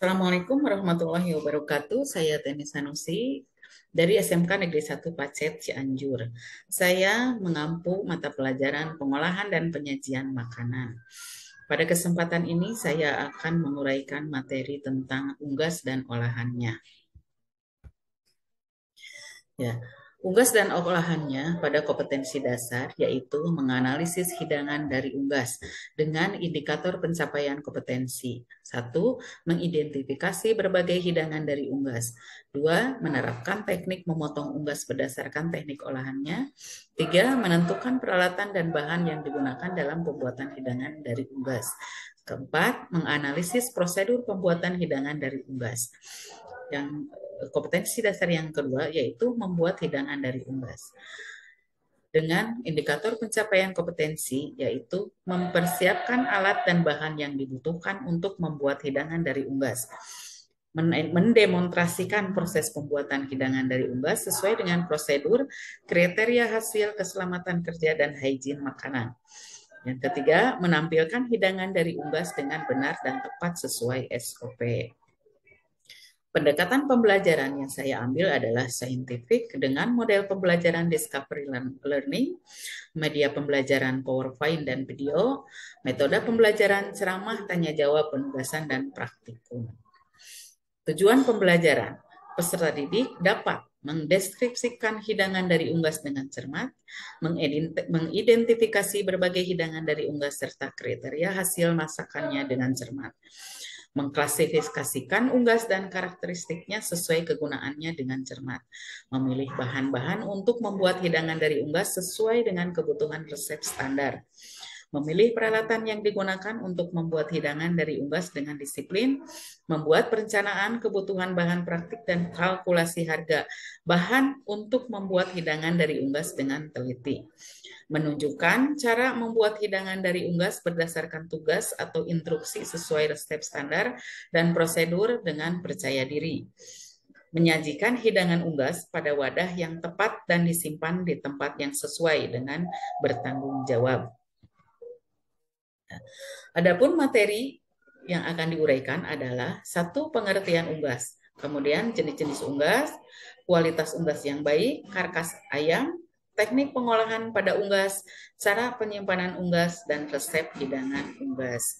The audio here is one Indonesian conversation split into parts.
Assalamualaikum warahmatullahi wabarakatuh. Saya Teni Sanusi dari SMK Negeri 1 Pacet Cianjur. Saya mengampu mata pelajaran pengolahan dan penyajian makanan. Pada kesempatan ini saya akan menguraikan materi tentang unggas dan olahannya. Ya, unggas dan olahannya pada kompetensi dasar yaitu menganalisis hidangan dari unggas dengan indikator pencapaian kompetensi. Satu, mengidentifikasi berbagai hidangan dari unggas. Dua, menerapkan teknik memotong unggas berdasarkan teknik olahannya. Tiga, menentukan peralatan dan bahan yang digunakan dalam pembuatan hidangan dari unggas. Keempat, menganalisis prosedur pembuatan hidangan dari unggas. Yang kompetensi dasar yang kedua yaitu membuat hidangan dari unggas. Dengan indikator pencapaian kompetensi yaitu mempersiapkan alat dan bahan yang dibutuhkan untuk membuat hidangan dari unggas. Mendemonstrasikan proses pembuatan hidangan dari unggas sesuai dengan prosedur, kriteria hasil, keselamatan kerja, dan hygiene makanan. Yang ketiga, menampilkan hidangan dari unggas dengan benar dan tepat sesuai SOP. Pendekatan pembelajaran yang saya ambil adalah saintifik dengan model pembelajaran Discovery Learning, media pembelajaran PowerPoint dan video, metode pembelajaran ceramah, tanya jawab, penugasan, dan praktikum. Tujuan pembelajaran, peserta didik dapat mendeskripsikan hidangan dari unggas dengan cermat, mengidentifikasi berbagai hidangan dari unggas serta kriteria hasil masakannya dengan cermat, mengklasifikasikan unggas dan karakteristiknya sesuai kegunaannya dengan cermat, memilih bahan-bahan untuk membuat hidangan dari unggas sesuai dengan kebutuhan resep standar, memilih peralatan yang digunakan untuk membuat hidangan dari unggas dengan disiplin, membuat perencanaan kebutuhan bahan praktik dan kalkulasi harga bahan untuk membuat hidangan dari unggas dengan teliti, menunjukkan cara membuat hidangan dari unggas berdasarkan tugas atau instruksi sesuai resep standar dan prosedur dengan percaya diri, menyajikan hidangan unggas pada wadah yang tepat dan disimpan di tempat yang sesuai dengan bertanggung jawab. Adapun materi yang akan diuraikan adalah satu, pengertian unggas, kemudian jenis-jenis unggas, kualitas unggas yang baik, karkas ayam, teknik pengolahan pada unggas, cara penyimpanan unggas, dan resep hidangan unggas.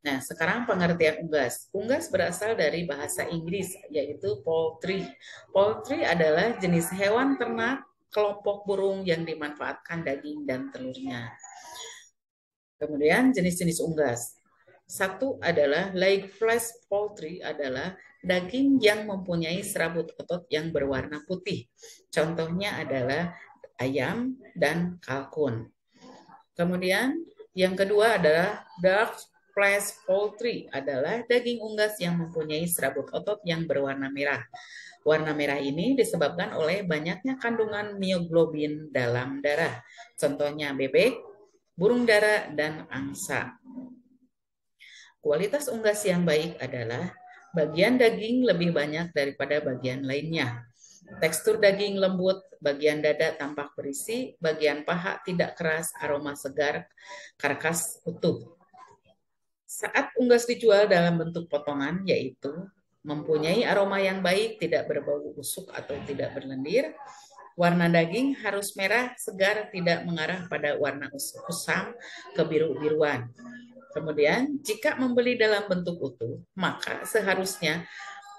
Nah, sekarang pengertian unggas. Unggas berasal dari bahasa Inggris, yaitu poultry. Poultry adalah jenis hewan ternak kelompok burung yang dimanfaatkan daging dan telurnya. Kemudian jenis-jenis unggas. Satu adalah leg flesh poultry, adalah daging yang mempunyai serabut otot yang berwarna putih. Contohnya adalah ayam dan kalkun. Kemudian yang kedua adalah dark flesh poultry, adalah daging unggas yang mempunyai serabut otot yang berwarna merah. Warna merah ini disebabkan oleh banyaknya kandungan mioglobin dalam darah. Contohnya bebek, burung dara, dan angsa. Kualitas unggas yang baik adalah bagian daging lebih banyak daripada bagian lainnya. Tekstur daging lembut, bagian dada tampak berisi, bagian paha tidak keras, aroma segar, karkas utuh. Saat unggas dijual dalam bentuk potongan, yaitu mempunyai aroma yang baik, tidak berbau busuk atau tidak berlendir. Warna daging harus merah, segar, tidak mengarah pada warna kusam, kebiru-biruan. Kemudian, jika membeli dalam bentuk utuh, maka seharusnya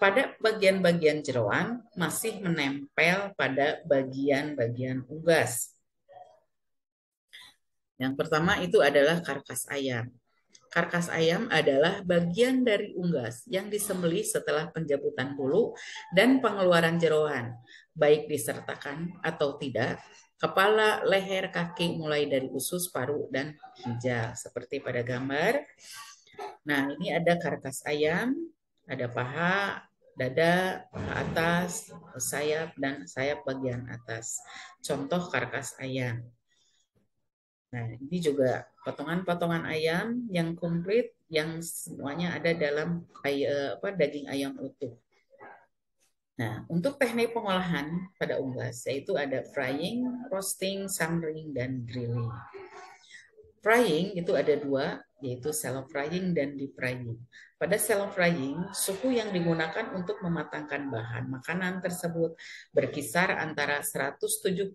pada bagian-bagian jeroan masih menempel pada bagian-bagian unggas. Yang pertama itu adalah karkas ayam. Karkas ayam adalah bagian dari unggas yang disembelih setelah pencabutan bulu dan pengeluaran jeroan, baik disertakan atau tidak, kepala, leher, kaki, mulai dari usus, paru, dan ginjal, seperti pada gambar. Nah, ini ada karkas ayam, ada paha, dada, paha atas, sayap, dan sayap bagian atas. Contoh karkas ayam. Nah, ini juga potongan-potongan ayam yang komplit yang semuanya ada dalam daging ayam utuh. Nah, untuk teknik pengolahan pada unggas yaitu ada frying, roasting, simmering, dan grilling. Frying itu ada dua, yaitu shallow frying dan deep frying. Pada shallow frying, suhu yang digunakan untuk mematangkan bahan makanan tersebut berkisar antara 177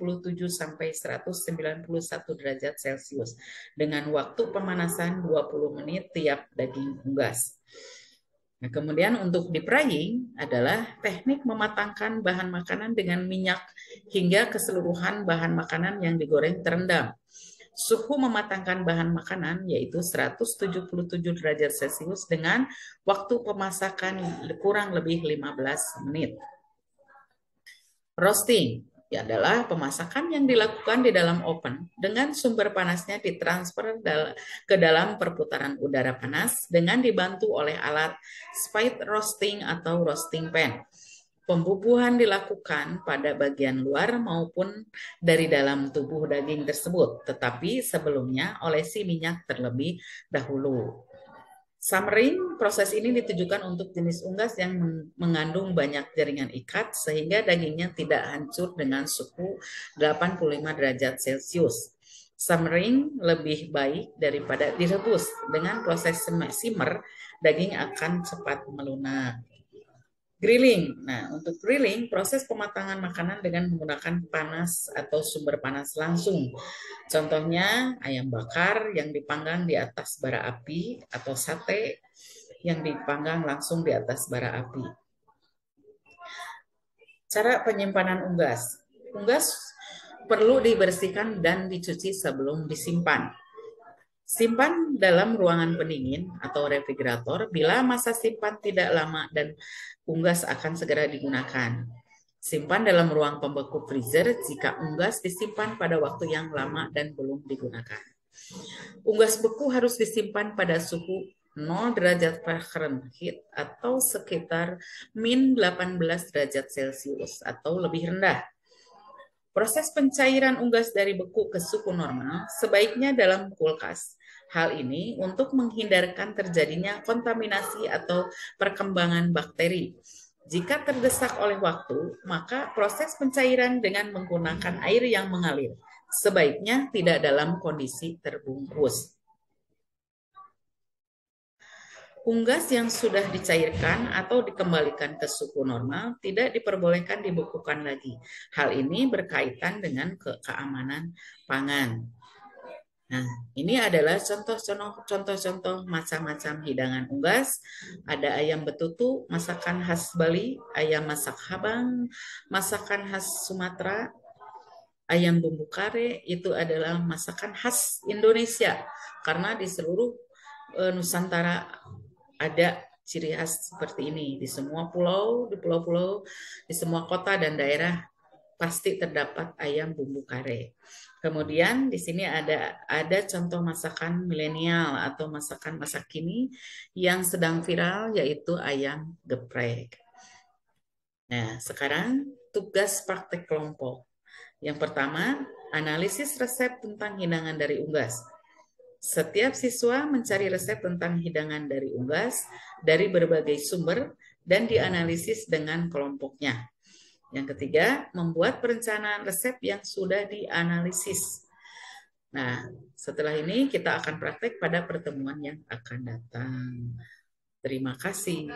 sampai 191 derajat Celcius dengan waktu pemanasan 20 menit tiap daging unggas. Nah, kemudian untuk deep frying adalah teknik mematangkan bahan makanan dengan minyak hingga keseluruhan bahan makanan yang digoreng terendam. Suhu mematangkan bahan makanan yaitu 177 derajat Celcius dengan waktu pemasakan kurang lebih 15 menit. Roasting adalah pemasakan yang dilakukan di dalam oven dengan sumber panasnya ditransfer ke dalam perputaran udara panas dengan dibantu oleh alat spit roasting atau roasting pan. Pembubuhan dilakukan pada bagian luar maupun dari dalam tubuh daging tersebut, tetapi sebelumnya olesi minyak terlebih dahulu. Summering, proses ini ditujukan untuk jenis unggas yang mengandung banyak jaringan ikat sehingga dagingnya tidak hancur dengan suhu 85 derajat Celcius. Summering lebih baik daripada direbus. Dengan proses simmer, daging akan cepat melunak. Grilling. Nah, untuk grilling, proses pematangan makanan dengan menggunakan panas atau sumber panas langsung. Contohnya, ayam bakar yang dipanggang di atas bara api atau sate yang dipanggang langsung di atas bara api. Cara penyimpanan unggas. Unggas perlu dibersihkan dan dicuci sebelum disimpan. Simpan dalam ruangan pendingin atau refrigerator bila masa simpan tidak lama dan unggas akan segera digunakan. Simpan dalam ruang pembeku freezer jika unggas disimpan pada waktu yang lama dan belum digunakan. Unggas beku harus disimpan pada suhu 0 derajat Fahrenheit atau sekitar min 18 derajat Celcius atau lebih rendah. Proses pencairan unggas dari beku ke suhu normal sebaiknya dalam kulkas. Hal ini untuk menghindarkan terjadinya kontaminasi atau perkembangan bakteri. Jika terdesak oleh waktu, maka proses pencairan dengan menggunakan air yang mengalir. Sebaiknya tidak dalam kondisi terbungkus. Unggas yang sudah dicairkan atau dikembalikan ke suhu normal tidak diperbolehkan dibekukan lagi. Hal ini berkaitan dengan keamanan pangan. Nah, ini adalah contoh-contoh macam-macam hidangan unggas. Ada ayam betutu, masakan khas Bali, ayam masak Habang, masakan khas Sumatera, ayam bumbu kare, itu adalah masakan khas Indonesia. Karena di seluruh Nusantara ada ciri khas seperti ini. Di semua pulau, di pulau-pulau, di semua kota dan daerah pasti terdapat ayam bumbu kare. Kemudian di sini ada contoh masakan milenial atau masakan masa kini yang sedang viral yaitu ayam geprek. Nah, sekarang tugas praktek kelompok. Yang pertama, analisis resep tentang hidangan dari unggas. Setiap siswa mencari resep tentang hidangan dari unggas dari berbagai sumber dan dianalisis dengan kelompoknya. Yang ketiga, membuat perencanaan resep yang sudah dianalisis. Nah, setelah ini kita akan praktek pada pertemuan yang akan datang. Terima kasih.